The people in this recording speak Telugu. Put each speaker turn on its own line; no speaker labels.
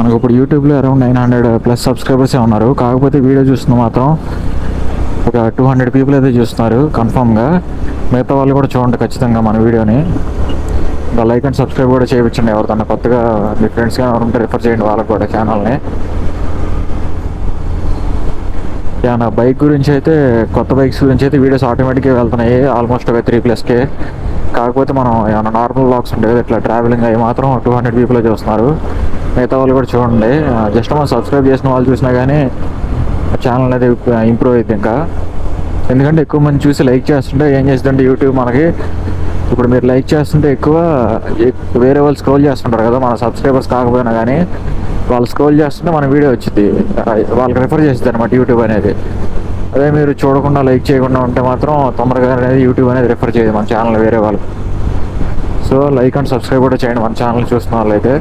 మనకు ఇప్పుడు యూట్యూబ్లో అరౌండ్ 900+ సబ్స్క్రైబర్సే ఉన్నారు. కాకపోతే వీడియో చూస్తున్న మాత్రం ఒక 200 పీపుల్ అయితే చూస్తున్నారు కన్ఫామ్గా. మిగతా వాళ్ళు కూడా చూడండి ఖచ్చితంగా మన వీడియోని. ఇంకా లైక్ అండ్ సబ్స్క్రైబ్ కూడా చేయించండి. ఎవరికన్నా కొత్తగా మీ ఫ్రెండ్స్గా ఎవరుంటే రిఫర్ చేయండి వాళ్ళకి కూడా ఛానల్ని. నా బైక్ గురించి అయితే, కొత్త బైక్స్ గురించి అయితే వీడియోస్ ఆటోమేటిక్గా వెళ్తున్నాయి ఆల్మోస్ట్ ఒక 3+K. కాకపోతే మనం ఏమైనా నార్మల్ బ్లాగ్స్ ఉంటాయి కదా, ఇట్లా ట్రావెలింగ్ అవి మాత్రం 200 పీపుల్ చూస్తున్నారు. మిగతా వాళ్ళు కూడా చూడండి. జస్ట్ మనం సబ్స్క్రైబ్ చేసిన వాళ్ళు చూసినా కానీ ఛానల్ అనేది ఇంప్రూవ్ అవుతుంది ఇంకా. ఎందుకంటే ఎక్కువ మంది చూసి లైక్ చేస్తుంటే ఏం చేస్తుందంటే యూట్యూబ్ మనకి, ఇప్పుడు మీరు లైక్ చేస్తుంటే ఎక్కువ వేరే వాళ్ళు స్క్రోల్ చేస్తుంటారు కదా, మన సబ్స్క్రైబర్స్ కాకపోయినా కానీ వాళ్ళు స్క్రోల్ చేస్తుంటే మన వీడియో వచ్చింది, వాళ్ళకి రిఫర్ చేస్తుంది అనమాట యూట్యూబ్ అనేది. అదే మీరు చూడకుండా లైక్ చేయకుండా ఉంటే మాత్రం తొందరగా అనేది యూట్యూబ్ అనేది రిఫర్ చేయదు మన ఛానల్ వేరే వాళ్ళు. సో లైక్ అండ్ సబ్స్క్రైబ్ కూడా చేయండి మన ఛానల్ చూస్తున్న వాళ్ళైతే.